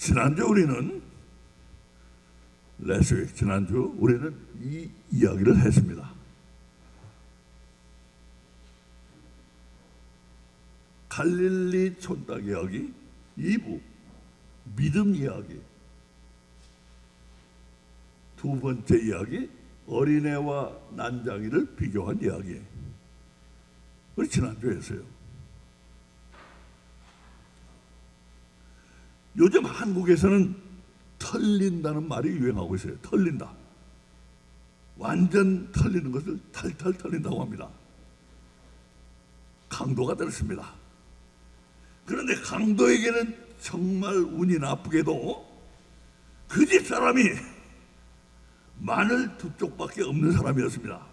지난주 우리는 이 이야기를 했습니다. 갈릴리 촌딱 이야기 2부, 믿음 이야기. 두 번째 이야기, 어린애와 난장이를 비교한 이야기. 우리 지난주에 했어요. 요즘 한국에서는 털린다는 말이 유행하고 있어요. 털린다. 완전 털리는 것을 탈탈 털린다고 합니다. 강도가 들었습니다. 그런데 강도에게는 정말 운이 나쁘게도 그 집 사람이 마늘 두 쪽밖에 없는 사람이었습니다.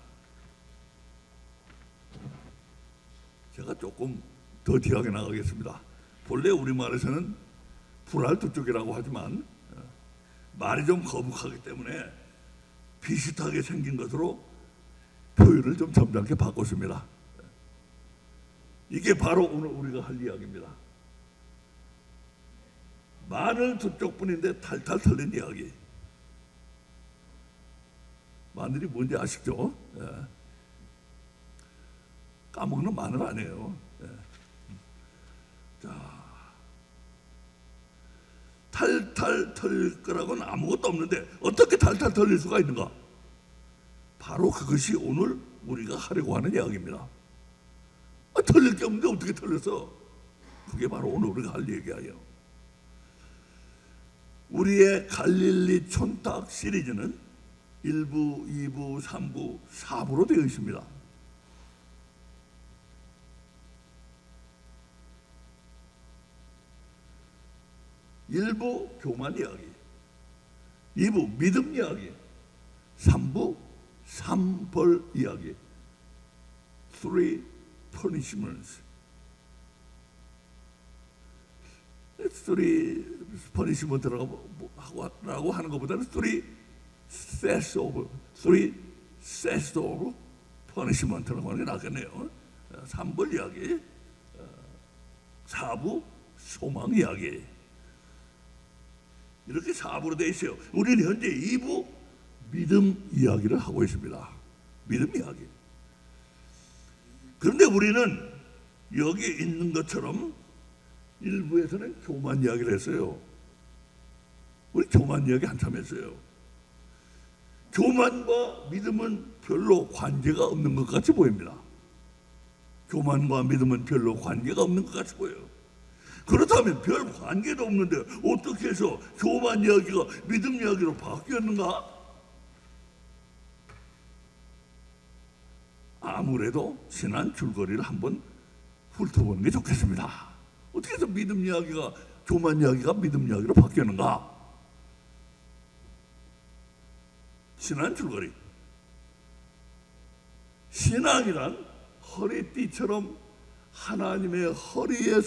제가 조금 더티하게 나가겠습니다. 본래 우리말에서는 불알 두 쪽이라고 하지만 말이 좀 거북하기 때문에 비슷하게 생긴 것으로 표현을 좀 점잖게 바꿨습니다. 이게 바로 오늘 우리가 할 이야기입니다. 마늘 두 쪽뿐인데 탈탈 털린 이야기. 마늘이 뭔지 아시죠? 까먹는 마늘 아니에요. 자, 탈탈 털릴 거라고는 아무것도 없는데 어떻게 탈탈 털릴 수가 있는가? 바로 그것이 오늘 우리가 하려고 하는 이야기입니다. 털릴 게 없는데 어떻게 털렸어? 그게 바로 오늘 우리가 할 얘기예요. 우리의 갈릴리 촌딱 시리즈는 1부, 2부, 3부, 4부로 되어 있습니다. 1부 교만 이야기, 2부 믿음 이야기, 3부 삼벌 이야기, 3 punishments. 3 punishment라고 하는 것보다는 3 sets of punishment라고 하는 게 낫겠네요. 3벌 이야기, 4부 소망 이야기. 이렇게 4부로 되어 있어요. 우리는 현재 2부 믿음 이야기를 하고 있습니다. 믿음 이야기. 그런데 우리는 여기 있는 것처럼 1부에서는 교만 이야기를 했어요. 우리 교만 이야기 한참 했어요. 교만과 믿음은 별로 관계가 없는 것 같이 보입니다. 교만과 믿음은 별로 관계가 없는 것 같이 보여요. 그렇다면 별 관계도 없는데 어떻게 해서 교만 이야기가 믿음 이야기로 바뀌었는가? 아무래도 지난 줄거리를 한번 훑어보는 게 좋겠습니다. 어떻게 해서 믿음 이야기가, 교만 이야기가 믿음 이야기로 바뀌었는가? 지난 줄거리. 신앙이란 허리띠처럼 하나님의 허리에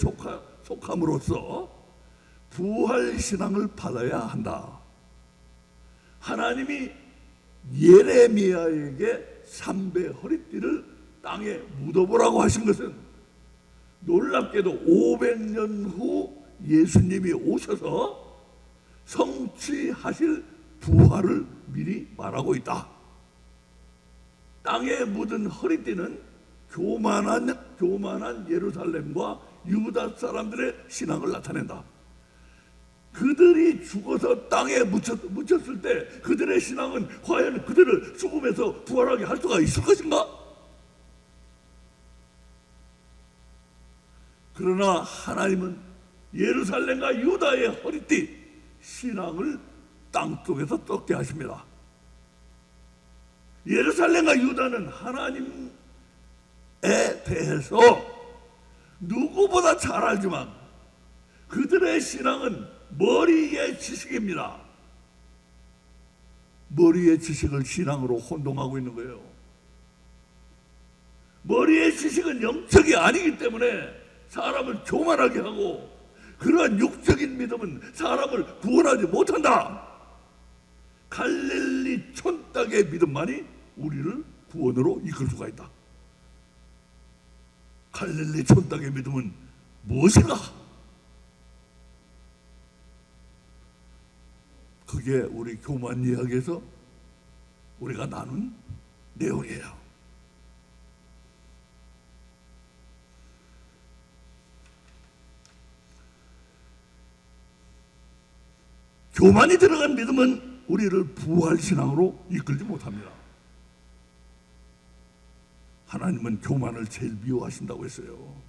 속함으로써 부활 신앙을 받아야 한다. 하나님이 예레미야에게 3배 허리띠를 땅에 묻어보라고 하신 것은 놀랍게도 500년 후 예수님이 오셔서 성취하실 부활을 미리 말하고 있다. 땅에 묻은 허리띠는 교만한 예루살렘과 유다 사람들의 신앙을 나타낸다. 그들이 죽어서 땅에 묻혔을 때 그들의 신앙은 과연 그들을 죽음에서 부활하게 할 수가 있을 것인가? 그러나 하나님은 예루살렘과 유다의 허리띠 신앙을 땅속에서 썩게 하십니다. 예루살렘과 유다는 하나님에 대해서 누구보다 잘 알지만 그들의 신앙은 머리의 지식입니다. 머리의 지식을 신앙으로 혼동하고 있는 거예요. 머리의 지식은 영적이 아니기 때문에 사람을 교만하게 하고 그러한 육적인 믿음은 사람을 구원하지 못한다. 갈릴리 촌딱의 믿음만이 우리를 구원으로 이끌 수가 있다. 갈릴리 촌딱의 믿음은 무엇인가? 그게 우리 교만 이야기에서 우리가 나눈 내용이에요. 교만이 들어간 믿음은 우리를 부활신앙으로 이끌지 못합니다. 하나님은 교만을 제일 미워하신다고 했어요.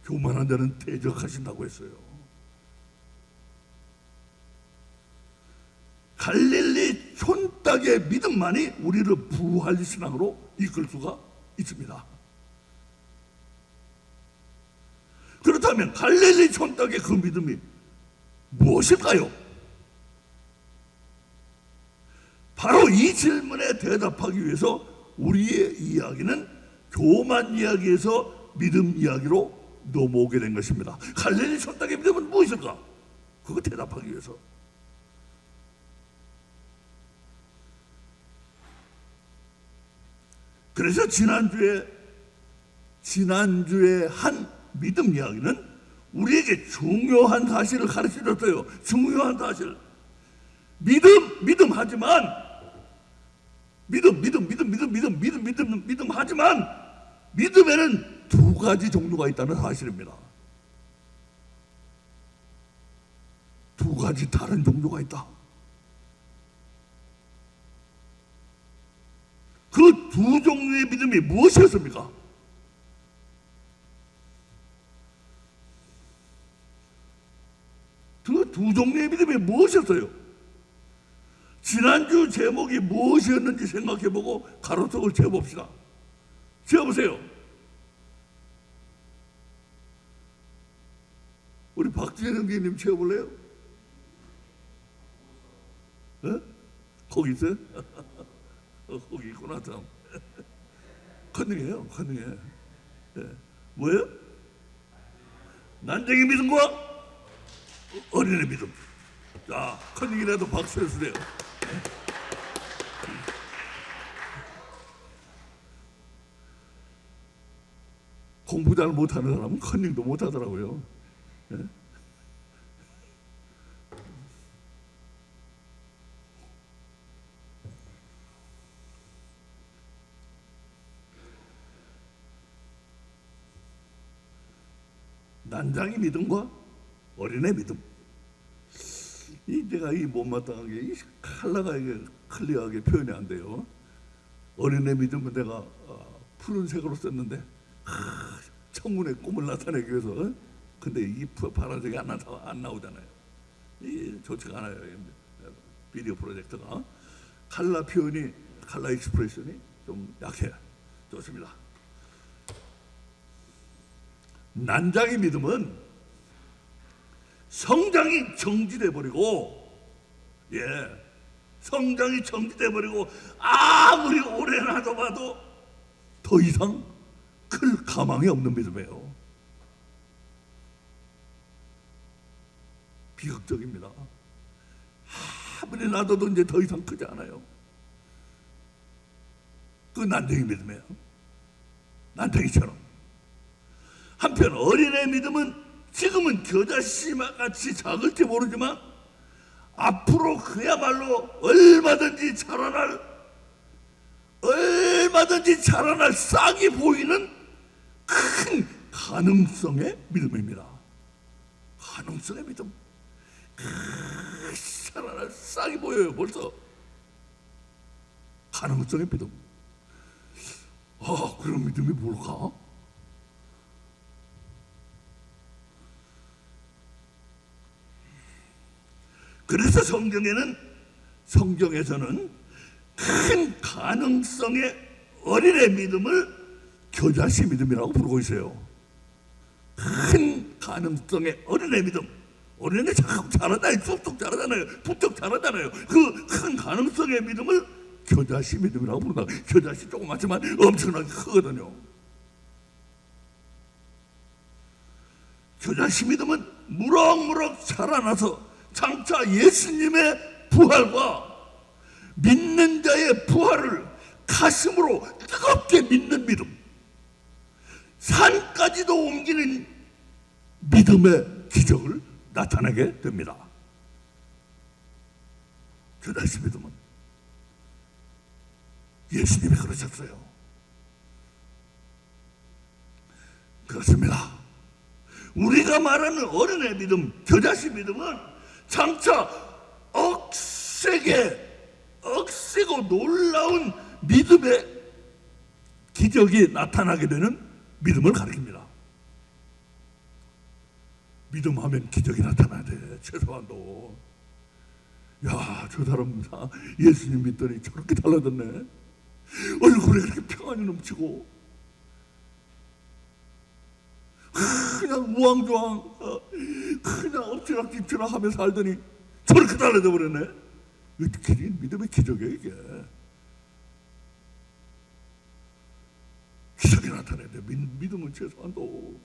교만한 자는 대적하신다고 했어요. 갈릴리 촌딱의 믿음만이 우리를 부활신앙으로 이끌 수가 있습니다. 그렇다면 갈릴리 촌딱의 그 믿음이 무엇일까요? 바로 이 질문에 대답하기 위해서 우리의 이야기는 교만 이야기에서 믿음 이야기로 넘어오게 된 것입니다. 갈릴리 촌딱의 믿음은 무엇일까? 그거 대답하기 위해서. 그래서 지난주에 한 믿음 이야기는 우리에게 중요한 사실을 가르쳐줬어요. 중요한 사실. 믿음 하지만 믿음 하지만 믿음에는 두 가지 종류가 있다는 사실입니다. 두 가지 다른 종류가 있다. 그 두 종류의 믿음이 무엇이었습니까? 그 두 종류의 믿음이 무엇이었어요? 지난주 제목이 무엇이었는지 생각해보고 가로속을 채워봅시다. 채워보세요. 우리 박진영 교수님 채워볼래요? 네? 거기 있어요? 거기 있구나. 참 컨닝해요. 컨닝해. 네. 뭐예요? 난쟁이 믿음과 어린애 믿음. 자, 컨닝이라도 박수 해주세요. 공부 잘 못하는 사람은 컨닝도 못하더라고요. 네? 난장이 믿음과 어린애 믿음. 내가 이 못마땅한 게 칼라가 이게 클리어하게 표현이 안 돼요. 어린애 믿음은 내가 푸른색으로 썼는데 청문회 꿈을 나타내기 위해서. 근데 이 파란색이 안 나오잖아요. 이 좋지가 않아요. 비디오 프로젝트가 칼라 표현이, 칼라 익스프레션이 좀 약해요. 좋습니다. 난장이 믿음은 성장이 정지돼 버리고, 성장이 정지돼 버리고 아무리 오래 놔둬봐도 더 이상 클 가망이 없는 믿음이에요. 비극적입니다. 아무리 놔둬도 이제 더 이상 크지 않아요. 그 난쟁이 믿음이에요. 난쟁이처럼. 한편 어린애 믿음은 지금은 겨자씨와 같이 작을지 모르지만 앞으로 그야말로 얼마든지 자라날 싹이 보이는 큰 가능성의 믿음입니다. 가능성의 믿음. 자라날 싹이 보여요. 벌써 가능성의 믿음. 그런 믿음이 뭘까? 그래서 성경에서는 큰 가능성의 어린애 믿음을 겨자씨 믿음이라고 부르고 있어요. 큰 가능성의 어린애 믿음. 어린애 자꾸 자라잖아요. 쑥쑥 자라잖아요. 부쩍 자라잖아요. 그 큰 가능성의 믿음을 겨자씨 믿음이라고 부른다. 겨자씨 조그맣지만 엄청나게 크거든요. 겨자씨 믿음은 무럭무럭 자라나서 장차 예수님의 부활과 믿는 자의 부활을 가슴으로 뜨겁게 믿는 믿음, 산까지도 옮기는 믿음의 기적을 나타내게 됩니다. 겨자씨 믿음은 예수님이 그러셨어요. 그렇습니다. 우리가 말하는 어른의 믿음, 겨자씨 믿음은 장차 억세고 놀라운 믿음의 기적이 나타나게 되는 믿음을 가리킵니다. 믿음하면 기적이 나타나야 돼. 최소한도. 야, 저 사람 예수님 믿더니 저렇게 달라졌네. 얼굴에 이렇게 평안이 넘치고 그냥 우왕좌왕 그냥 엎치락뒤치락 하며 살더니 저렇게 달라져 버렸네. 이게 믿음의 기적이에요. 이게 기적이 나타나야 돼. 믿음은 최소한도.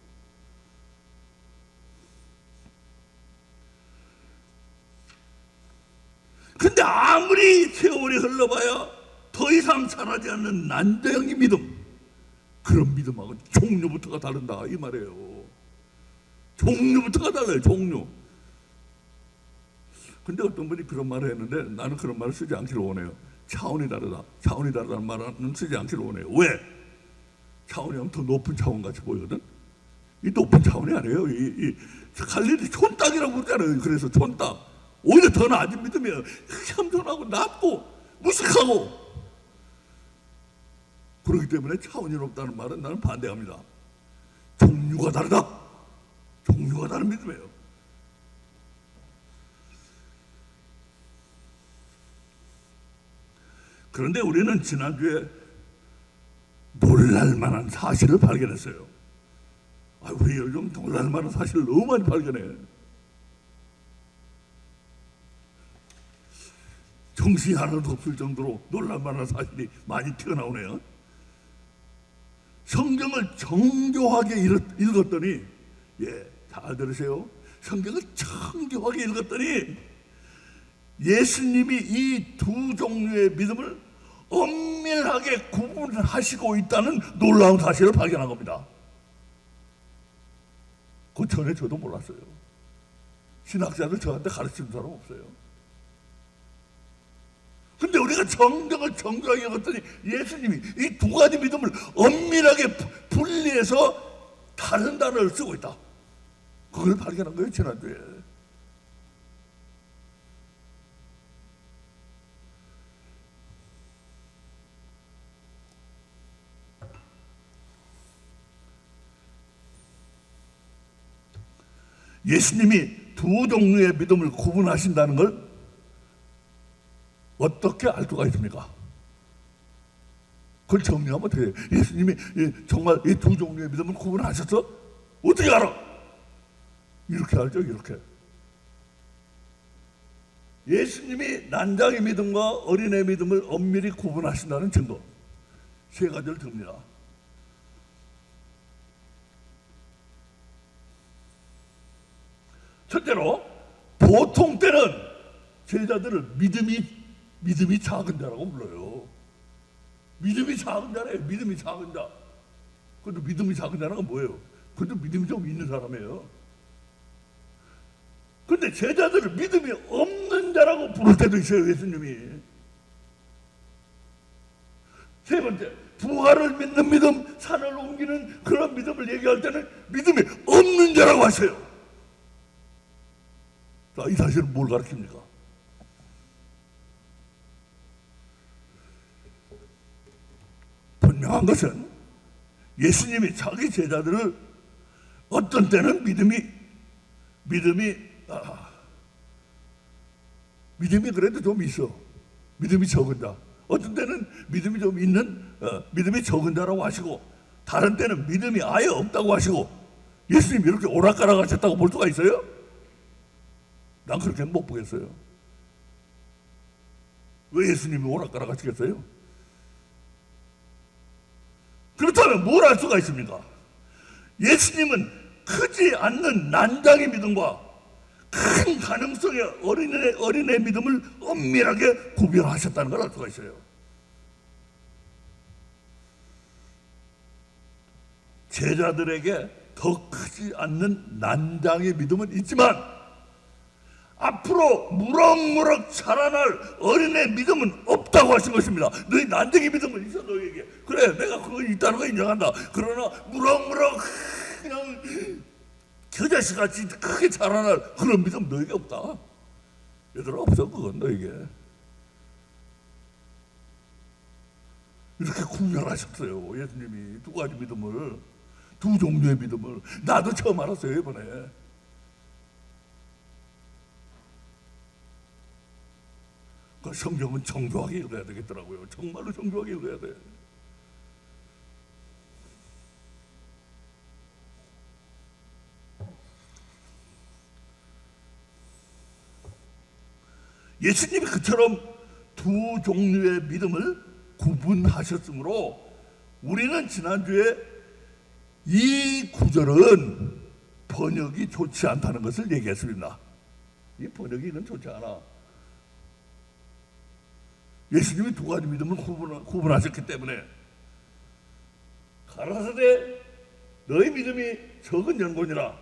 근데 아무리 세월이 흘러봐야 더 이상 자라지 않는 난장의 믿음, 그런 믿음하고 종류부터가 다른다 이 말이에요. 종류부터가 달라요. 종류. 근데 어떤 분이 그런 말을 했는데 나는 그런 말을 쓰지 않기를 원해요. 차원이 다르다. 차원이 다르다는 말은 쓰지 않기를 원해요. 왜? 차원이 하면 더 높은 차원 같이 보이거든. 이 높은 차원이 아니에요. 이 갈릴리 촌딱이라고 그러잖아요. 그래서 촌딱. 오히려 더 낮은 믿음이에요. 겸손하고 낮고 무식하고. 그렇기 때문에 차원이 높다는 말은 나는 반대합니다. 종류가 다르다. 종류가 다른 믿음이에요. 그런데 우리는 지난주에 놀랄만한 사실을 발견했어요. 우리 요즘 놀랄만한 사실을 너무 많이 발견해. 정신이 하나도 없을 정도로 놀랄만한 사실이 많이 튀어나오네요. 성경을 정교하게 읽었더니, 잘 들으세요. 성경을 정교하게 읽었더니 예수님이 이 두 종류의 믿음을 엄밀하게 구분하시고 있다는 놀라운 사실을 발견한 겁니다. 그 전에 저도 몰랐어요. 신학자들 저한테 가르치는 사람 없어요. 근데 우리가 성경을 정교하게 읽었더니 예수님이 이 두 가지 믿음을 엄밀하게 분리해서 다른 단어를 쓰고 있다. 그걸 발견한 거예요, 지난주에. 예수님이 두 종류의 믿음을 구분하신다는 걸 어떻게 알 수가 있습니까? 그걸 정리하면 어떻게 해요? 예수님이 정말 이 두 종류의 믿음을 구분하셨어? 어떻게 알아? 이렇게 알죠, 이렇게. 예수님이 난장의 믿음과 어린애 믿음을 엄밀히 구분하신다는 증거 세 가지를 듭니다. 첫째로, 보통 때는 제자들을 믿음이 작은 자라고 불러요. 믿음이 작은 자래요. 믿음이 작은 자. 근데 믿음이 작은 자는 건 뭐예요? 근데 믿음이 좀 있는 사람이에요. 근데 제자들을 믿음이 없는 자라고 부를 때도 있어요, 예수님이. 세 번째, 부활을 믿는 믿음, 산을 옮기는 그런 믿음을 얘기할 때는 믿음이 없는 자라고 하세요. 자, 이 사실은 뭘 가르칩니까? 분명한 것은 예수님이 자기 제자들을 어떤 때는 믿음이 그래도 좀 있어. 믿음이 적은 자. 어떤 때는 믿음이 좀 있는 믿음이 적은 자라고 하시고, 다른 때는 믿음이 아예 없다고 하시고, 예수님이 이렇게 오락가락 하셨다고 볼 수가 있어요? 난 그렇게는 못 보겠어요. 왜 예수님이 오락가락 하시겠어요? 그렇다면 뭘 할 수가 있습니까? 예수님은 크지 않는 난장의 믿음과 큰 가능성의 어린애 믿음을 엄밀하게 구별하셨다는 걸 알 수가 있어요. 제자들에게 더 크지 않는 난장의 믿음은 있지만 앞으로 무럭무럭 자라날 어린애 믿음은 없다고 하신 것입니다. 너희 난쟁이 믿음은 있어 너희에게. 그래 내가 그거 있다는 거 인정한다. 그러나 무럭무럭 그냥 겨자씨같이 크게 자라날 그런 믿음 너희에게 없다. 얘들아 없어 그건 너희에게. 이렇게 구별하셨어요. 예수님이 두 가지 믿음을, 두 종류의 믿음을. 나도 처음 알았어요 이번에. 그 성경은 정교하게 읽어야 되겠더라고요. 정말로 정교하게 읽어야 돼. 예수님이 그처럼 두 종류의 믿음을 구분하셨으므로 우리는 지난주에 이 구절은 번역이 좋지 않다는 것을 얘기했습니다. 이 번역이 이건 좋지 않아. 예수님이 두 가지 믿음을 구분하셨기 때문에 가라사대 너희 믿음이 적은 연고니라.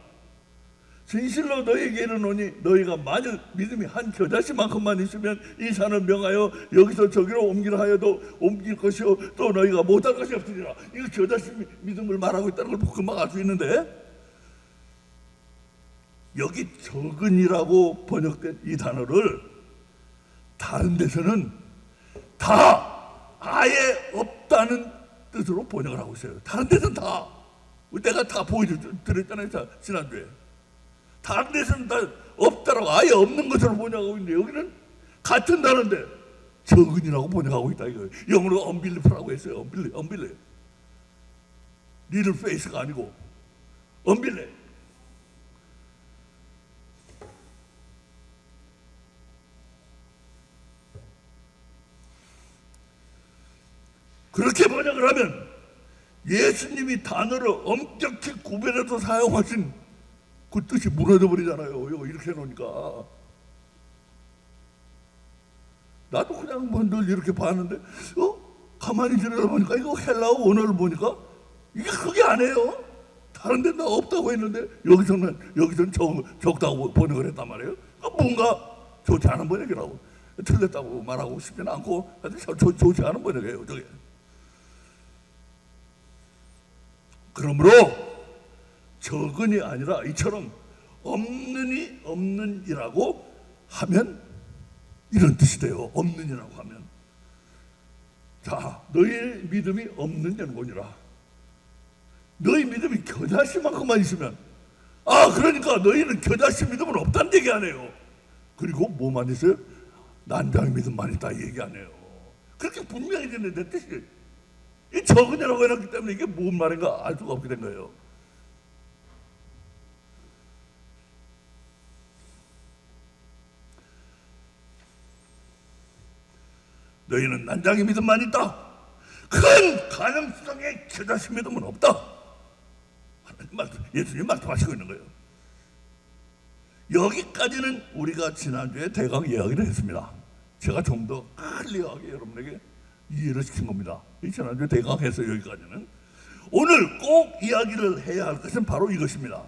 진실로 너희에게 이르노니 너희가 만일 믿음이 한 겨자씨만큼만 있으면 이 산을 명하여 여기서 저기로 옮기라 하여도 옮길 것이요 또 너희가 못할 것이 없으리라. 이거 겨자씨 믿음을 말하고 있다는 걸 금방 알 수 있는데, 여기 적은이라고 번역된 이 단어를 다른 데서는 다 아예 없다는 뜻으로 번역을 하고 있어요. 다른 데서는 다. 내가 다 보여드렸잖아요 지난주에. 다른 데서는 다 없다라고 아예 없는 것으로 번역하고 있는데 여기는 같은 단어인데 적은이라고 번역하고 있다 이거예요. 영어로 unbelief라고 했어요. unbelief. little faith가 아니고 unbelief. 그렇게 번역을 하면 예수님이 단어를 엄격히 구별해서 사용하신 그 뜻이 무너져 버리잖아요. 이렇게 해놓으니까. 나도 그냥 늘 이렇게 봤는데 가만히 들여다보니까 이거 헬라어 원어를 보니까 이게 그게 아니에요. 다른 데는 없다고 했는데 여기서는 적다고 번역을 했단 말이에요. 뭔가 좋지 않은 번역이라고. 틀렸다고 말하고 싶지는 않고 좋지 않은 번역이에요 저게. 그러므로 적은이 아니라 이처럼 없느니 없는이라고 하면 이런 뜻이 돼요. 없는이라고 하면 자 너희의 믿음이 없는 연고니라. 너희 믿음이 겨자씨만큼만 있으면 그러니까 너희는 겨자씨 믿음은 없다는 얘기 안 해요. 그리고 뭐만 있어요? 난장의 믿음만 있다 이 얘기 안 해요. 그렇게 분명히 됐는데 뜻이 이 적은이라고 해놨기 때문에 이게 무슨 말인가 알 수가 없게 된 거예요. 너희는 난장의 믿음만 있다. 큰 가능성의 겨자씨 믿음은 없다. 예수님 말씀하시고 있는 거예요. 여기까지는 우리가 지난주에 대강 이야기를 했습니다. 제가 좀 더 클리어하게 여러분에게 이해를 시킨 겁니다. 지난주에 대강 해서 여기까지는. 오늘 꼭 이야기를 해야 할 것은 바로 이것입니다.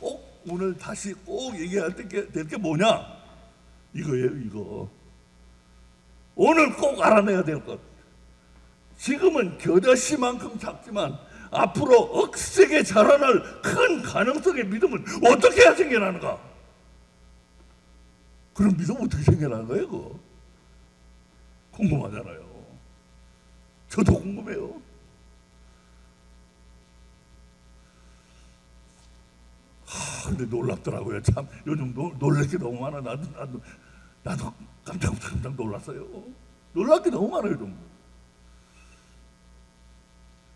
꼭 오늘 다시 꼭 얘기할 될 게 뭐냐? 이거예요, 이거. 오늘 꼭 알아내야 될 것. 지금은 겨자씨만큼 작지만 앞으로 억세게 자라날 큰 가능성의 믿음은 어떻게 해야 생겨나는가? 그럼 믿음 어떻게 생겨나는 거예요? 그거? 궁금하잖아요. 저도 궁금해요. 근데 놀랍더라고요. 참 요즘 놀랄 게 너무 많아. 나도 깜짝 놀랐어요. 놀랄 게 너무 많아요. 요즘.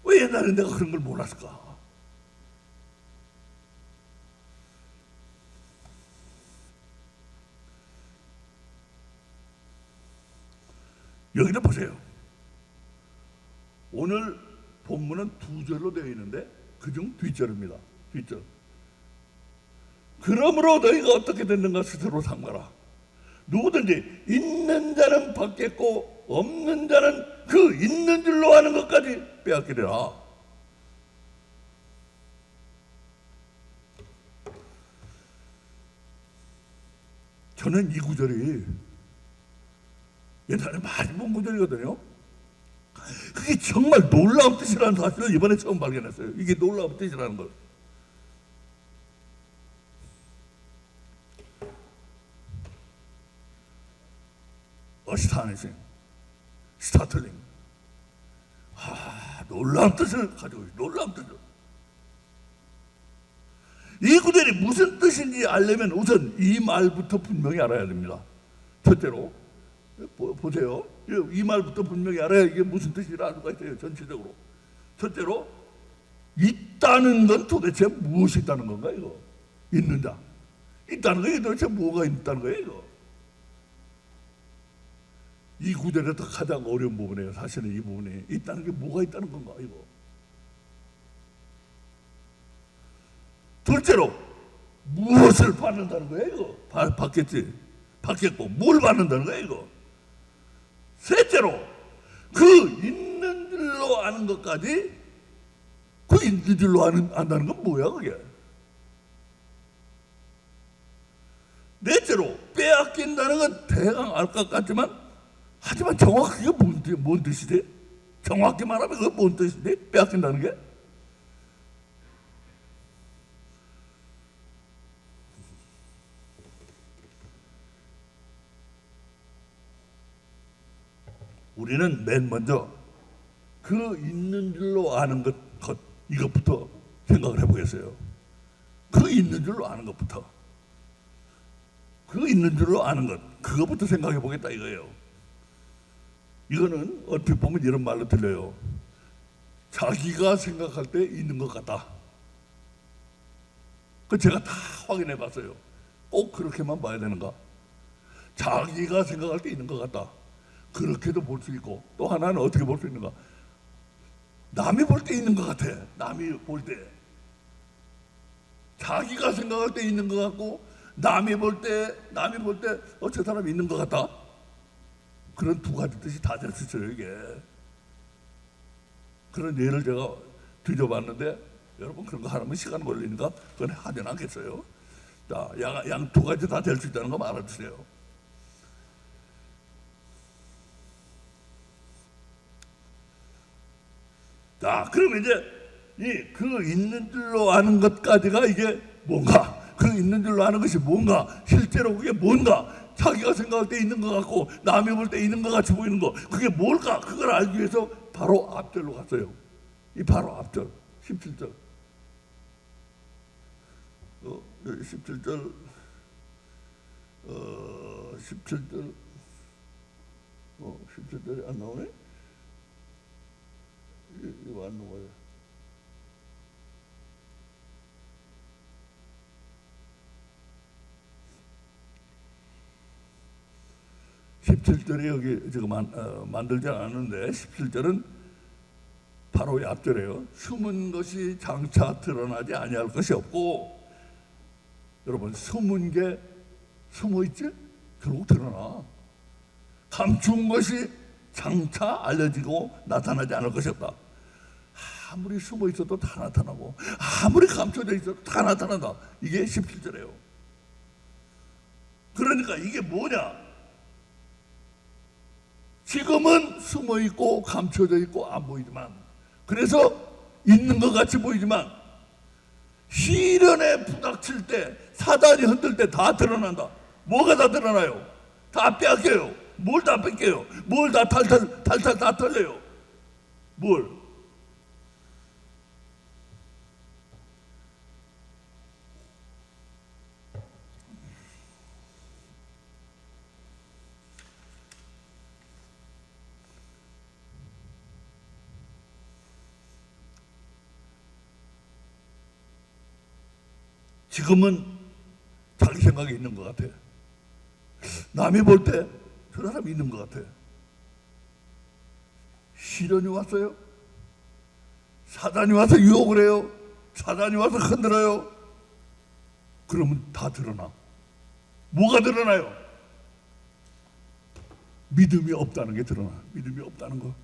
왜 옛날에 내가 그런 걸 몰랐을까? 여기를 보세요. 오늘 본문은 두 절로 되어 있는데 그중 뒷절입니다. 뒷절. 그러므로 너희가 어떻게 됐는가 스스로 삼가라. 누구든지 있는 자는 받겠고 없는 자는 그 있는 줄로 하는 것까지 빼앗기리라. 저는 이 구절이 옛날에 많이 본 구절이거든요. 그게 정말 놀라운 뜻이라는 사실을 이번에 처음 발견했어요. 이게 놀라운 뜻이라는 걸. astonishing, startling. 놀라운 뜻을 가지고 있어요. 놀라운 뜻을. 이 구절이 무슨 뜻인지 알려면 우선 이 말부터 분명히 알아야 됩니다. 첫째로 보세요. 이 말부터 분명히 알아야 이게 무슨 뜻이라 알 수가 있어요. 전체적으로. 첫째로 있다는 건 도대체 무엇이 있다는 건가 이거? 있는 자. 있다는 게 도대체 뭐가 있다는 거예요 이거? 이 구절에서 가장 어려운 부분이에요. 사실은 이 부분이 있다는 게 뭐가 있다는 건가 이거. 둘째로 무엇을 받는다는 거예요 이거? 받겠지. 받겠고 뭘 받는다는 거예요 이거. 셋째로 그 있는 줄로 아는 것까지, 그 있는 줄로 안다는 건 뭐야 그게. 넷째로 빼앗긴다는 건 대강 알 것 같지만 하지만 정확하게 뭔 뜻이지? 정확히 말하면 그건 뭔 뜻이지? 빼앗긴다는 게? 우리는 맨 먼저 그 있는 줄로 아는 것 이것부터 생각을 해보겠어요. 그 있는 줄로 아는 것부터. 그 있는 줄로 아는 것, 그것부터 생각해 보겠다 이거예요. 이거는 얼핏 보면 이런 말로 들려요. 자기가 생각할 때 있는 것 같다. 그 제가 다 확인해 봤어요. 꼭 그렇게만 봐야 되는가? 자기가 생각할 때 있는 것 같다. 그렇게도 볼 수 있고, 또 하나는 어떻게 볼 수 있는가? 남이 볼 때 있는 것 같아. 남이 볼 때. 자기가 생각할 때 있는 것 같고, 남이 볼 때, 저 사람이 있는 것 같다. 그런 두 가지 뜻이 다 될 수 있어요, 이게. 그런 예를 제가 뒤져봤는데, 여러분 그런 거 하려면 시간 걸리니까 그건 하진 않겠어요. 자, 양 두 가지 다 될 수 있다는 거 알아주세요. 자, 그러면 이제 그 있는 줄로 아는 것까지가 이게 뭔가, 그 있는 줄로 아는 것이 뭔가, 실제로 그게 뭔가, 자기가 생각할 때 있는 것 같고 남이 볼 때 있는 것 같이 보이는 거, 그게 뭘까? 그걸 알기 위해서 바로 앞절로 갔어요. 이 바로 앞절 17절. 17절 17절 17절이 안 나오네? 이거 안 나와요. 17절이 여기 지금 만들지 않았는데 17절은 바로 이 앞절이에요. 숨은 것이 장차 드러나지 아니할 것이 없고, 여러분 숨은 게 숨어있지? 결국 드러나. 감춘 것이 장차 알려지고 나타나지 않을 것이 없다. 아무리 숨어 있어도 다 나타나고 아무리 감춰져 있어도 다 나타난다. 이게 17절이에요. 그러니까 이게 뭐냐? 지금은 숨어 있고 감춰져 있고 안 보이지만, 그래서 있는 것 같이 보이지만 시련에 부닥칠 때, 사단이 흔들 때 다 드러난다. 뭐가 다 드러나요? 다 빼앗겨요. 뭘 다 뺏겨요? 뭘 다 탈탈 다 털려요? 뭘? 지금은 자기 생각이 있는 것 같아. 남이 볼 때 저 사람이 있는 것 같아. 시련이 왔어요. 사단이 와서 유혹을 해요. 사단이 와서 흔들어요. 그러면 다 드러나. 뭐가 드러나요? 믿음이 없다는 게 드러나. 믿음이 없다는 거.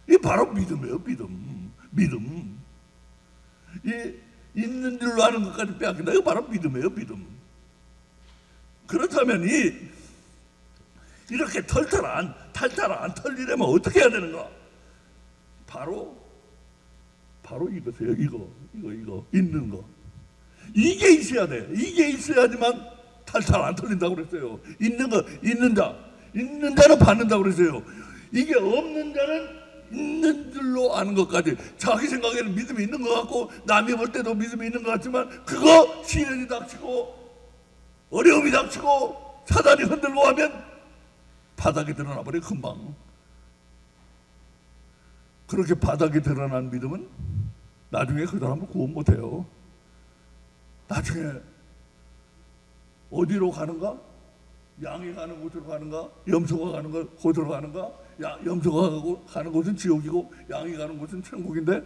이게 바로 믿음이에요. 믿음. 이 있는 줄로 아는 것까지 빼앗긴다. 이거 바로 믿음이에요. 믿음. 그렇다면 이렇게 탈탈 안 털리려면 어떻게 해야 되는가? 바로 이거세요. 이거 있는 거. 이게 있어야 돼. 이게 있어야지만 탈탈 안 털린다고 그랬어요. 있는 자는 받는다고 그랬어요. 이게 없는 자는 있는 줄로 아는 것까지. 자기 생각에는 믿음이 있는 것 같고 남이 볼 때도 믿음이 있는 것 같지만 그거 시련이 닥치고 어려움이 닥치고 사단이 흔들고 하면 바닥에 드러나 버려 금방. 그렇게 바닥에 드러난 믿음은 나중에 그 사람을 구원 못해요. 나중에 어디로 가는가? 양이 가는 곳으로 가는가? 염소가 가는 곳으로 가는가? 염소가 가는 곳은 지옥이고 양이 가는 곳은 천국인데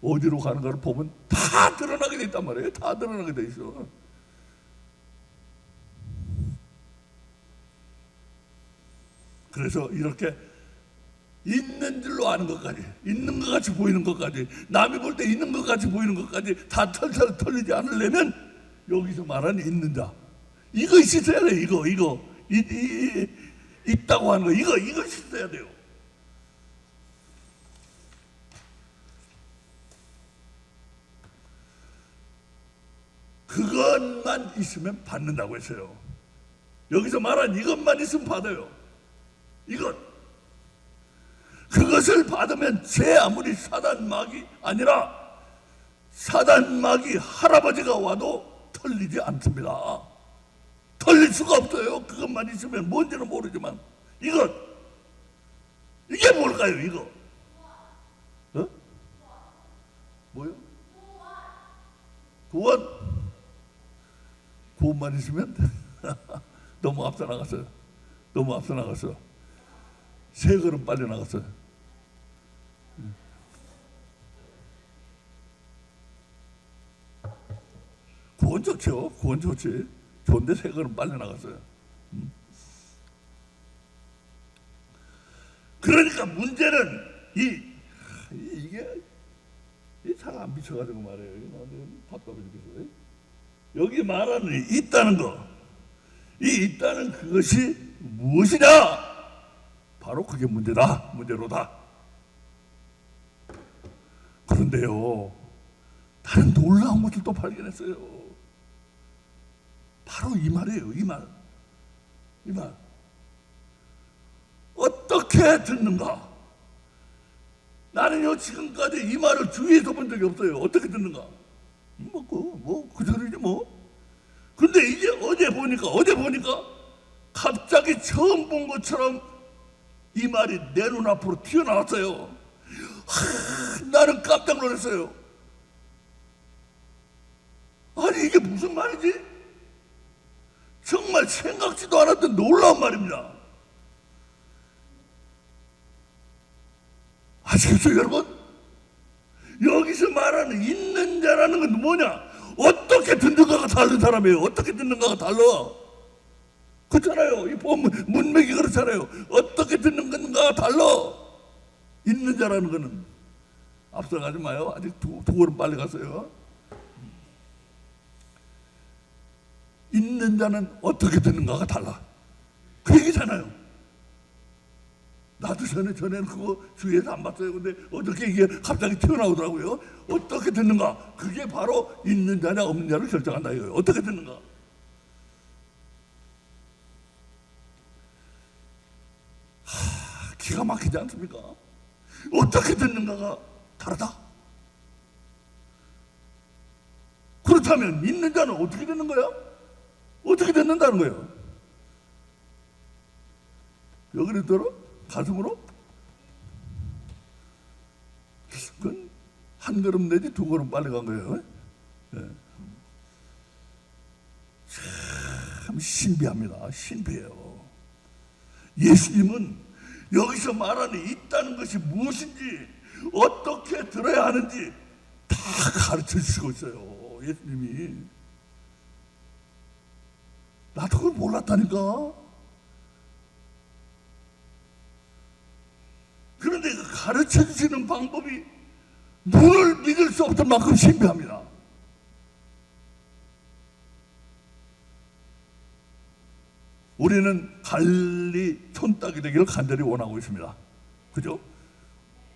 어디로 가는가를 보면 다 드러나게 돼 있단 말이에요. 다 드러나게 돼 있어. 그래서 이렇게 있는 줄로 아는 것까지, 있는 것 같이 보이는 것까지, 남이 볼 때 있는 것 같이 보이는 것까지 다 털털 털리지 않으려면 여기서 말하는 있는 자, 이거 있어야 돼요. 이거 있다고 하는 거, 이거 있어야 돼요. 그것만 있으면 받는다고 했어요. 여기서 말한 이것만 있으면 받아요. 그것을 받으면 제 아무리 사단막이 아니라 사단막이 할아버지가 와도 털리지 않습니다. 털릴 수가 없어요. 그것만 있으면 뭔지는 모르지만 이게 뭘까요? 이거 뭐요? 구원만 있으면 너무 앞서 나갔어요. 세 걸음 빨리 나갔어요. 구원 좋죠. 구원 좋지. 좋은데 세 걸음 빨리 나갔어요. 그러니까 문제는 이게 잘 안 비춰가지고 말해요. 답답해 죽겠어요. 여기 말하는 있다는 거, 이 있다는 그것이 무엇이냐? 바로 그게 문제로다. 그런데요, 다른 놀라운 것을 또 발견했어요. 바로 이 말이에요. 이 말. 어떻게 듣는가? 나는요 지금까지 이 말을 주위에서 본 적이 없어요. 어떻게 듣는가? 그 소리지 뭐. 근데 이제 어제 보니까 갑자기 처음 본 것처럼 이 말이 내 눈앞으로 튀어나왔어요. 나는 깜짝 놀랐어요. 아니 이게 무슨 말이지? 정말 생각지도 않았던 놀라운 말입니다. 아시겠어요 여러분? 여기서 말하는 있는 자라는 건 뭐냐? 어떻게 듣는가가 다른 사람이에요. 어떻게 듣는가가 달라. 그렇잖아요. 이 문맥이 그렇잖아요. 어떻게 듣는 건가가 달라. 있는 자라는 거는 앞서가지 마요. 아직 두 걸음 빨리 갔어요. 있는 자는 어떻게 듣는가가 달라. 그 얘기잖아요. 나도 전에는 그거 주위에서 안 봤어요. 근데 어떻게 이게 갑자기 튀어나오더라고요. 어떻게 듣는가? 그게 바로 있는 자냐 없는 자를 결정한다 이거예요. 어떻게 듣는가? 기가 막히지 않습니까? 어떻게 듣는가가 다르다. 그렇다면 있는 자는 어떻게 듣는 거야? 어떻게 듣는다는 거예요? 여기를 들어? 가슴으로? 그건 한 걸음 내지 두 걸음 빨리 간 거예요. 네. 참 신비합니다. 신비해요. 예수님은 여기서 말하는 있다는 것이 무엇인지 어떻게 들어야 하는지 다 가르쳐 주시고 있어요. 예수님이. 나도 그걸 몰랐다니까. 그런데 그 가르쳐 주시는 방법이 눈을 믿을 수 없을 만큼 신비합니다. 우리는 갈릴리 촌딱이 되기를 간절히 원하고 있습니다. 그죠?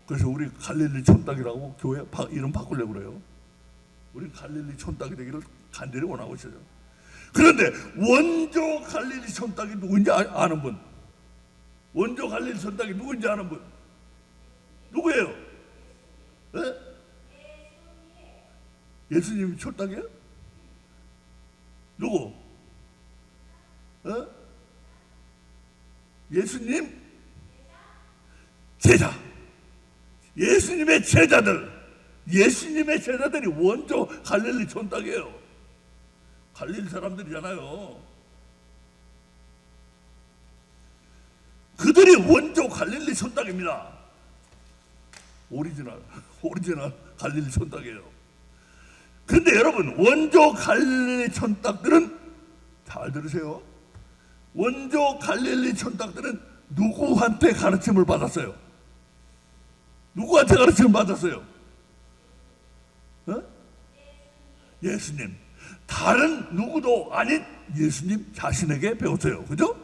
그래서 우리 갈릴리 촌딱이라고 교회 이름 바꾸려고 그래요. 우리 갈릴리 촌딱이 되기를 간절히 원하고 있어요. 그런데 원조 갈릴리 촌딱이 누구인지 아는 분? 원조 갈릴리 촌딱이 누구인지 아는 분? 누구예요? 네? 예수님이 촌딱이에요? 누구? 네? 예수님? 제자. 예수님의 제자들. 예수님의 제자들이 원조 갈릴리 촌딱이에요. 갈릴리 사람들이잖아요. 그들이 원조 갈릴리 촌딱입니다. 오리지널 갈릴리 촌딱이에요. 그런데 여러분, 원조 갈릴리 촌딱들은 잘 들으세요. 원조 갈릴리 촌딱들은 누구한테 가르침을 받았어요? 누구한테 가르침을 받았어요? 어? 예수님. 다른 누구도 아닌 예수님 자신에게 배웠어요. 그죠?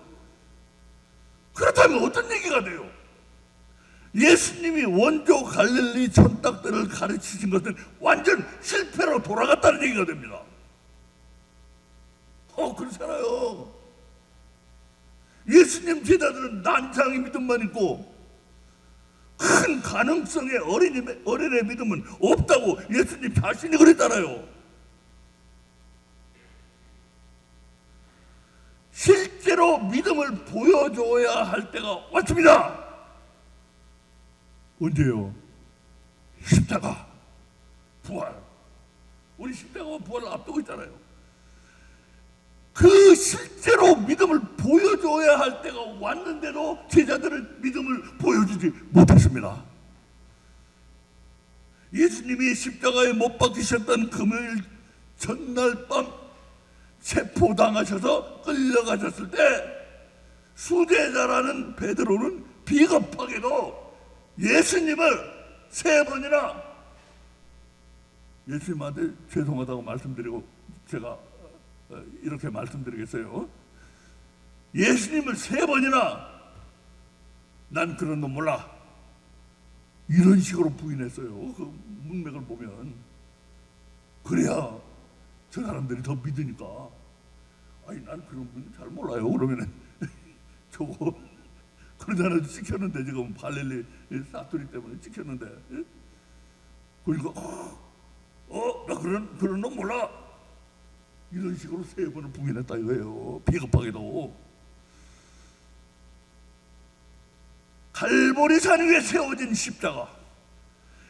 그렇다면 어떤 얘기가 돼요? 예수님이 원조 갈릴리 촌딱들을 가르치신 것은 완전 실패로 돌아갔다는 얘기가 됩니다. 그렇잖아요. 예수님 제자들은 난장의 믿음만 있고 큰 가능성의 어린의 믿음은 없다고 예수님 자신이 그랬잖아요. 실제로 믿음을 보여줘야 할 때가 왔습니다. 언제요? 십자가, 부활. 우리 십자가와 부활을 앞두고 있잖아요. 그 실제로 믿음을 보여줘야 할 때가 왔는데도 제자들은 믿음을 보여주지 못했습니다. 예수님이 십자가에 못 박히셨던 금요일 전날 밤 체포당하셔서 끌려가셨을 때 수제자라는 베드로는 비겁하게도 예수님을 3번이나 예수님한테 죄송하다고 말씀드리고 제가 이렇게 말씀드리겠어요. 예수님을 3번이나 난 그런 놈 몰라 이런 식으로 부인했어요. 그 문맥을 보면. 그래야 저 사람들이 더 믿으니까 아니 난 그런 분 잘 몰라요. 그러면 저거 그러잖아요. 찍혔는데 지금 갈릴리 사투리 때문에 찍혔는데 그러니까 나 그런 놈 몰라 이런 식으로 3번을 부인했다 이거예요. 비겁하게도. 갈보리산 위에 세워진 십자가,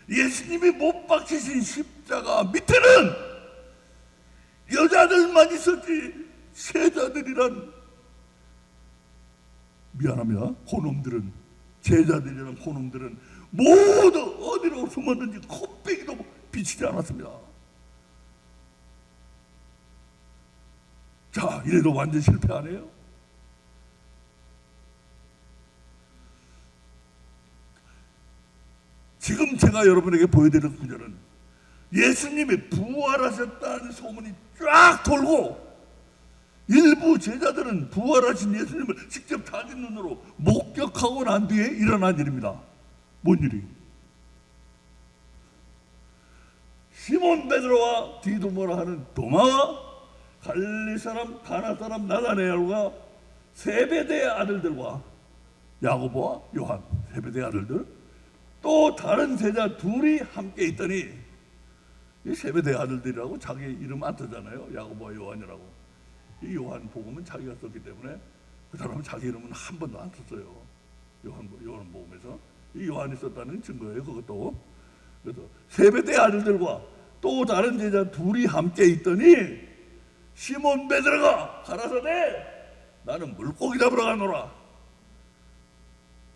예수님이 못 박히신 십자가 밑에는 여자들만 있었지 세자들이란, 미안합니다, 그놈들은, 제자들이란 그놈들은 모두 어디로 숨었는지 코빼기도 비치지 않았습니다. 자, 이래도 완전 실패 아니에요? 지금 제가 여러분에게 보여드릴 구절은 예수님이 부활하셨다는 소문이 쫙 돌고 일부 제자들은 부활하신 예수님을 직접 자기 눈으로 목격하고 난 뒤에 일어난 일입니다. 뭔 일이? 시몬 베드로와 디도모라 하는 도마와 갈릴리 사람 가나 사람 나다나엘과 세베대의 아들들과 야고보와 요한, 세베대의 아들들, 또 다른 제자 둘이 함께 있더니, 이 세베대의 아들들이라고 자기 이름 안 쓰잖아요. 야고보와 요한이라고. 이 요한 복음은 자기가 썼기 때문에 그 사람은 자기 이름은 한 번도 안 썼어요. 요한 복음에서 이 요한이 썼다는 증거예요. 그것도. 그래서 세베대의 아들들과 또 다른 제자 둘이 함께 있더니 시몬 베드로가 가라사대 나는 물고기 잡으러 가노라.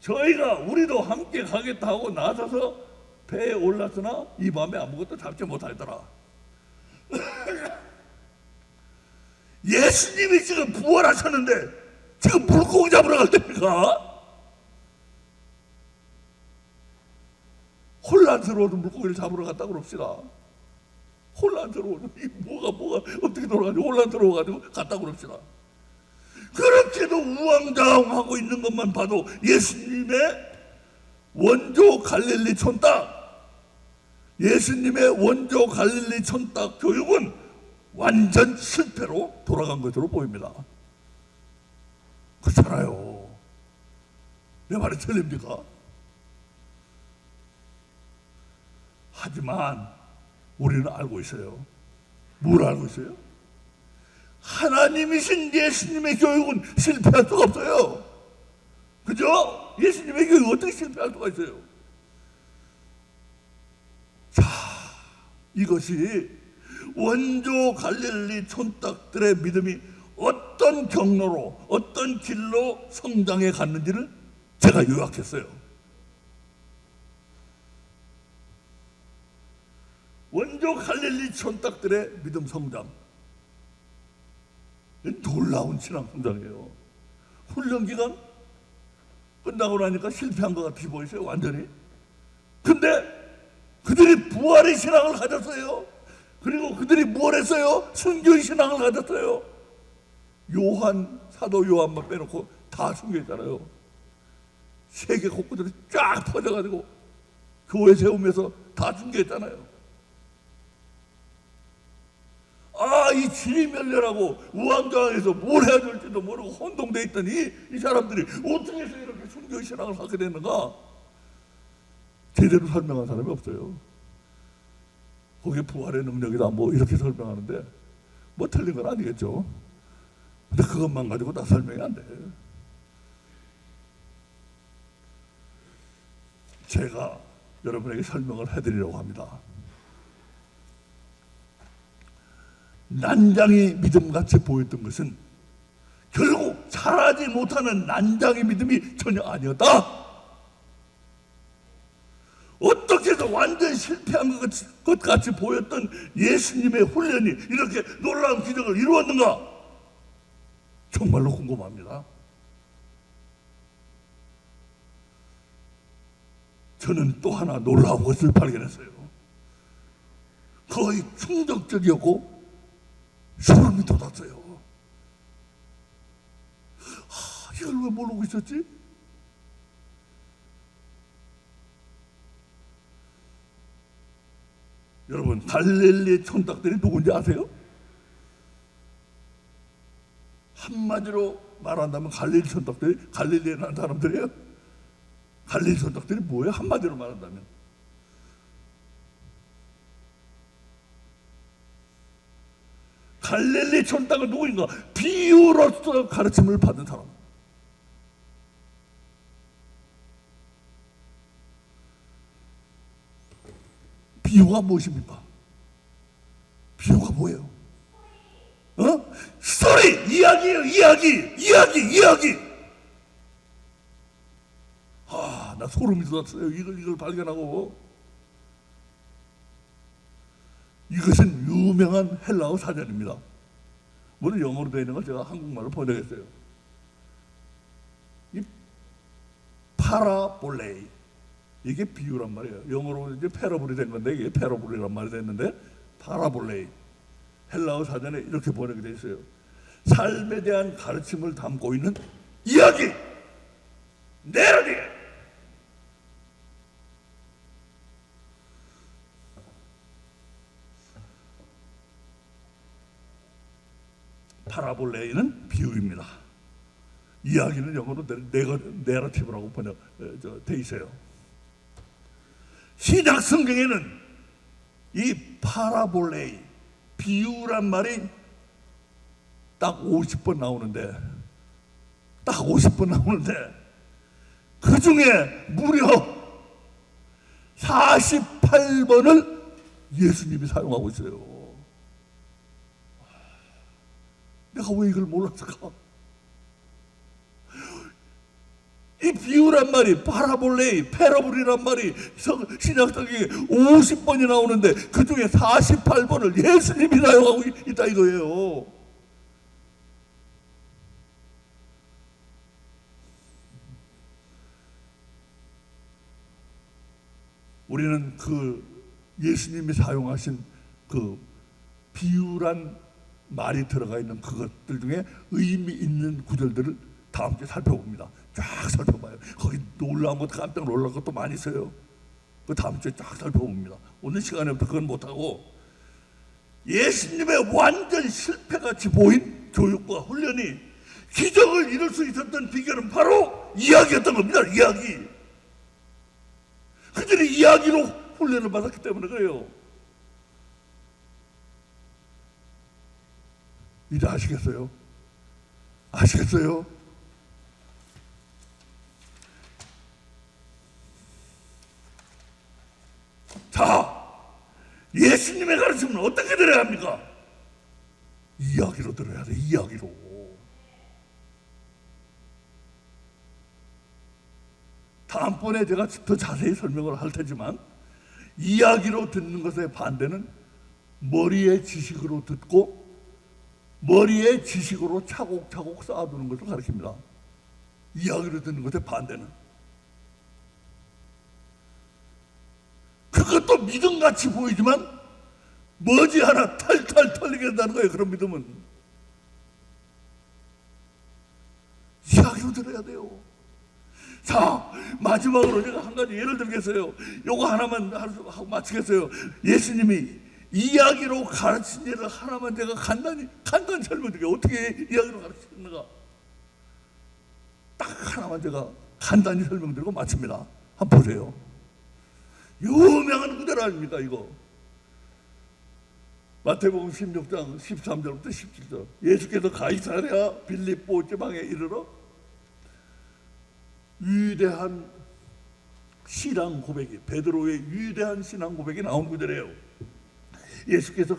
저희가 우리도 함께 가겠다 하고 나서서 배에 올랐으나 이 밤에 아무것도 잡지 못하더라. 예수님이 지금 부활하셨는데 지금 물고기 잡으러 갈 때입니까? 혼란스러워도 물고기를 잡으러 갔다 그럽시다. 혼란스러워도 이 뭐가 어떻게 돌아가지고 혼란스러워가지고 갔다 그럽시다. 그렇게도 우왕좌왕하고 있는 것만 봐도 예수님의 원조 갈릴리 촌딱, 예수님의 원조 갈릴리 촌딱 교육은 완전 실패로 돌아간 것으로 보입니다. 그렇잖아요. 내 말이 틀립니까? 하지만 우리는 알고 있어요. 뭘 알고 있어요? 하나님이신 예수님의 교육은 실패할 수가 없어요. 그죠? 예수님의 교육은 어떻게 실패할 수가 있어요? 자, 이것이 원조 갈릴리 촌딱들의 믿음이 어떤 경로로, 어떤 길로 성장해 갔는지를 제가 요약했어요. 원조 갈릴리 촌딱들의 믿음 성장, 놀라운 신앙 성장이에요. 훈련 기간 끝나고 나니까 실패한 것 같이 보이세요, 완전히. 근데 그들이 부활의 신앙을 가졌어요. 그리고 그들이 뭘 했어요? 순교의 신앙을 가졌어요. 사도 요한만 빼놓고 다 순교했잖아요. 세계 곳곳으로 쫙 퍼져가지고 교회 세우면서 다 순교했잖아요. 이 지리멸렬하고 우왕좌왕해서 뭘 해야 될지도 모르고 혼동돼 있더니 이 사람들이 어떻게 해서 이렇게 순교의 신앙을 하게 됐는가? 제대로 설명한 사람이 없어요. 거기에 부활의 능력이다 뭐 이렇게 설명하는데 뭐 틀린 건 아니겠죠. 근데 그것만 가지고 다 설명이 안 돼. 제가 여러분에게 설명을 해드리려고 합니다. 난장이 믿음같이 보였던 것은 결국 자라지 못하는 난장의 믿음이 전혀 아니었다. 어떻게 해서 완전히 실패한 것 같이 보였던 예수님의 훈련이 이렇게 놀라운 기적을 이루었는가? 정말로 궁금합니다. 저는 또 하나 놀라운 것을 발견했어요. 거의 충격적이었고 소름이 돋았어요. 이걸 왜 모르고 있었지? 여러분, 갈릴리 촌딱들이 누군지 아세요? 한마디로 말한다면 갈릴리 촌딱들이, 갈릴리에 난 사람들이에요. 갈릴리 촌딱들이 뭐예요? 한마디로 말한다면 갈릴리 촌딱은 누구인가? 비유로서 가르침을 받은 사람. 비유가 무엇입니까? 비유가 뭐예요? 스토리! 이야기예요. 이야기! 나 소름이 돋았어요. 이걸 발견하고. 이것은 유명한 헬라어 사전입니다. 물론 영어로 되어 있는 걸 제가 한국말로 번역했어요. 이 파라볼레이, 이게 비유란 말이에요. 영어로 이제 패러블이 된 건데 이게 패러블이란 말이 됐는데 파라볼레이, 헬라어 사전에 이렇게 번역이 되어 있어요. 삶에 대한 가르침을 담고 있는 이야기, 내러티브. 파라볼레이는 비유입니다. 이야기는 영어로 내러티브라고 번역돼 있어요. 신약 성경에는 이 파라볼레이, 비유란 말이 딱 50번 나오는데 그 중에 무려 48번을 예수님이 사용하고 있어요. 내가 왜 이걸 몰랐을까? 이 비유란 말이, 파라볼레이, 패러블이란 말이 신약 성경에 50번이 나오는데 그 중에 48번을 예수님이 사용하고 있다 이거예요. 우리는 그 예수님이 사용하신 그 비유란 말이 들어가 있는 그것들 중에 의미 있는 구절들을 다음 주에 살펴봅니다. 쫙 살펴봐요. 거기 놀라운 것, 깜짝 놀랄 것도 많이 있어요. 그 다음 주에 쫙 살펴봅니다. 오늘 시간에부터 그건 못하고, 예수님의 완전 실패같이 보인 교육과 훈련이 기적을 이룰 수 있었던 비결은 바로 이야기였던 겁니다. 이야기. 그들이 이야기로 훈련을 받았기 때문에 그래요. 이제 아시겠어요? 아시겠어요? 자, 예수님의 가르침은 어떻게 들어야 합니까? 이야기로 들어야 돼. 이야기로. 다음번에 제가 더 자세히 설명을 할 테지만, 이야기로 듣는 것의 반대는 머리의 지식으로 듣고 머리의 지식으로 차곡차곡 쌓아두는 것을 가르칩니다. 이야기로 듣는 것의 반대는. 그것도 믿음같이 보이지만 머지않아 탈탈 털리게 된다는 거예요. 그런 믿음은 이야기로 들어야 돼요. 자, 마지막으로 제가 한 가지 예를 들겠어요. 요거 하나만 하고 마치겠어요. 예수님이 이야기로 가르친 예를 하나만 제가 간단히 설명드릴게요. 어떻게 이야기로 가르치는가 딱 하나만 제가 간단히 설명드리고 마칩니다. 한번 보세요. 유명한 구절 아닙니까 이거? 마태복음 16장 13절부터 17절. 예수께서 가이사랴 빌립보 지방에 이르러 위대한 신앙 고백이, 베드로의 위대한 신앙 고백이 나온 구절이에요. 예수께서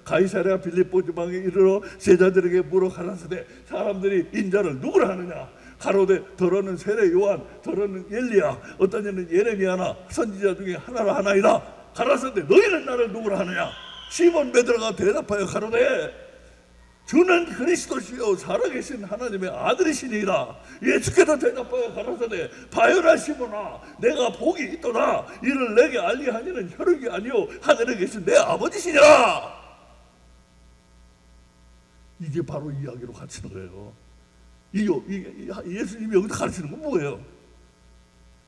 가이사랴 빌립보 지방에 이르러 제자들에게 물어 가라사대 사람들이 인자를 누구라 하느냐? 가로되 더러는 세례 요한, 더러는 엘리야, 어떤 이는 예레미야나 선지자 중에 하나라 하나이다. 가라사대 너희는 나를 누구라 하느냐? 시몬 베드로가 대답하여 가로되 주는 그리스도시요 살아계신 하나님의 아들이시니이다. 예수께서 대답하여 가라사대 바요라 시몬아 내가 복이 있도다. 이를 내게 알리하니는 혈육이 아니요 하늘에 계신 내 아버지시니라. 이게 바로 이야기로 가르치는 거예요. 예수님이 여기서 가르치는 건 뭐예요?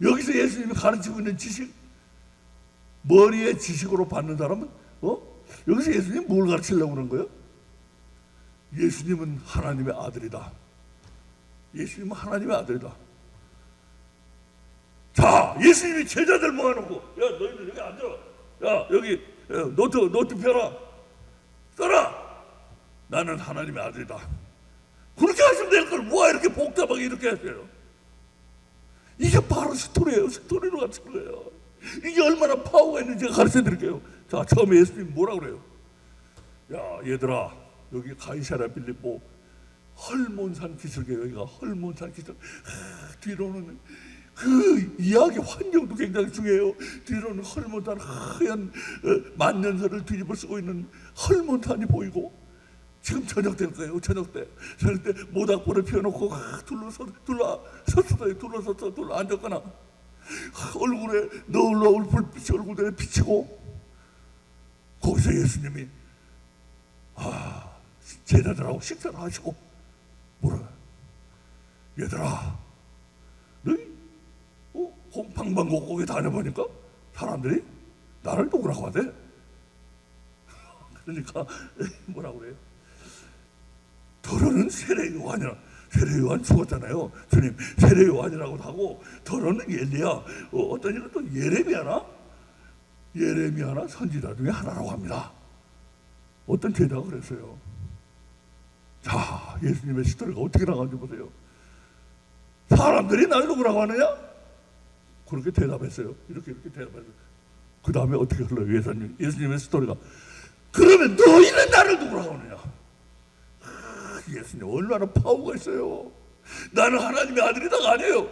여기서 예수님이 가르치고 있는 지식, 머리의 지식으로 받는 사람은 여기서 예수님이 뭘 가르치려고 그런 거예요? 예수님은 하나님의 아들이다. 예수님은 하나님의 아들이다. 자, 예수님이 제자들 모아놓고 야 너희들 여기 앉아. 야 여기 노트 펴라. 써라. 나는 하나님의 아들이다. 그렇게 하시면 될 걸 뭐야 이렇게 복잡하게 이렇게 하세요. 이게 바로 스토리예요. 스토리로 가르치는 거예요. 이게 얼마나 파워가 있는지 제가 가르쳐 드릴게요. 자, 처음에 예수님 뭐라 그래요? 야 얘들아 여기 가이사랴 빌립보 헐몬산 기슭에 여기가 헐몬산 기슭. 뒤로는 그 이야기 환경도 굉장히 중요해요. 뒤로는 헐몬산 하얀 만년설을 뒤집어 쓰고 있는 헐몬산이 보이고 지금 저녁 될 거예요. 저녁 때 모닥불을 피워놓고 둘러섰어 앉았거나 얼굴에 너울너울 불빛이 얼굴에 비치고 거기서 예수님이 제자들하고 식사를 하시고 뭐라 얘들아 너희 방방곡곡에 다녀보니까 사람들이 나를 누구라고 하대? 그러니까 뭐라고 그래요? 더러는 세례 요한이라. 세례 요한 죽었잖아요. 주님 세례 요한이라고도 하고 더러는 엘리야, 어떤 이는 또 예레미야나 선지자 중에 하나라고 합니다. 어떤 제자가 그랬어요. 자, 예수님의 스토리가 어떻게 나가는지 보세요. 사람들이 날 누구라고 하느냐? 그렇게 대답했어요. 이렇게 대답했어요. 그 다음에 어떻게 흘러요? 예수님의 스토리가 그러면 너희는 나를 누구라고 하느냐? 예수님 얼마나 파워가 있어요. 나는 하나님의 아들이다가 아니에요.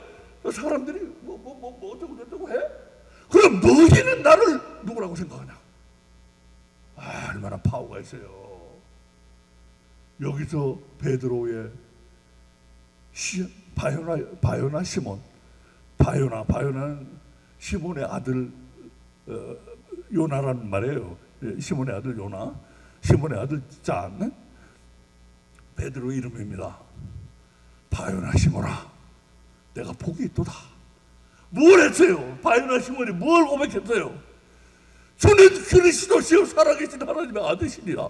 사람들이 뭐 어쩌고 해? 그럼 너희는 나를 누구라고 생각하냐? 얼마나 파워가 있어요. 여기서 베드로의 바요나 시몬, 바요나는 시몬의 아들 요나라는 말이에요. 시몬의 아들 요나, 시몬의 아들 짠, 베드로 이름입니다. 바요나 시몬아, 내가 복이 있도다. 뭘 했어요? 바요나 시몬이 뭘 고백했어요? 저는 그리스도시요 살아계신 하나님의 아들이시니라.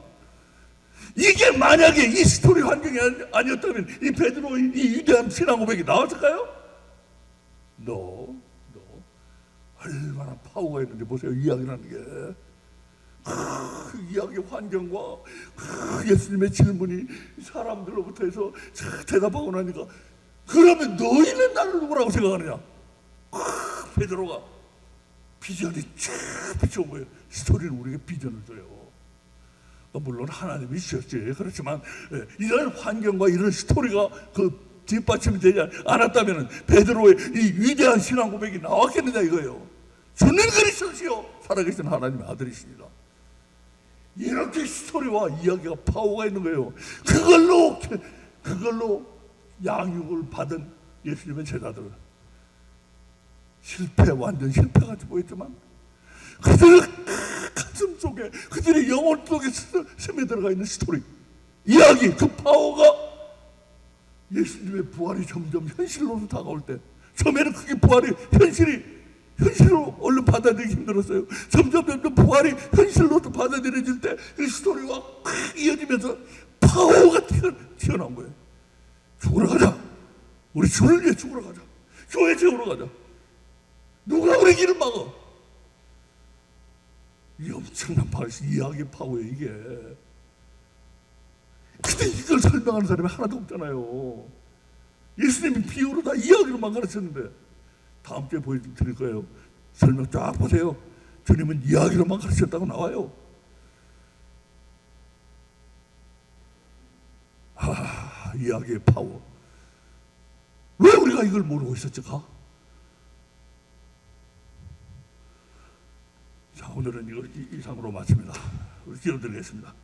이게 만약에 이 스토리 환경이 아니었다면 이 베드로의 이 위대한 신앙 고백이 나왔을까요? 너 얼마나 파워가 있는지 보세요. 이야기라는 게. 그 이야기 환경과 예수님의 질문이 사람들로부터 해서 대답하고 나니까, 그러면 너희는 나를 누구라고 생각하느냐? 베드로가 비전이 쫙 비춰온 거예요. 스토리는 우리에게 비전을 줘요. 물론 하나님이 주셨지. 그렇지만 이런 환경과 이런 스토리가 그 뒷받침이 되지 않았다면 베드로의 이 위대한 신앙 고백이 나왔겠느냐 이거예요. 주는 그리스도시요 살아계신 하나님의 아들이십니다. 이렇게 스토리와 이야기가 파워가 있는 거예요. 그걸로 양육을 받은 예수님의 제자들은 완전 실패같이 보였지만 그들의 가슴 속에, 그들의 영혼 속에 스며들어가 있는 스토리, 이야기, 그 파워가 예수님의 부활이 점점 현실로 다가올 때, 처음에는 그게 부활이 현실로 얼른 받아들이기 힘들었어요. 점점 부활이 현실로 받아들여질 때 이 스토리가 이어지면서 파워가 튀어나온 거예요. 죽으러 가자. 우리 주를 위해 죽으러 가자. 교회 세우러 가자. 누가 우리 길을 막아? 이 엄청난 이야기 파워예요, 이게. 근데 이걸 설명하는 사람이 하나도 없잖아요. 예수님이 비유로 다 이야기로만 가르쳤는데, 다음 주에 보여드릴 거예요. 설명 쫙 보세요. 주님은 이야기로만 가르쳤다고 나와요. 이야기의 파워. 왜 우리가 이걸 모르고 있었을까? 자, 오늘은 이걸 이상으로 마칩니다. 우리 기도드리겠습니다.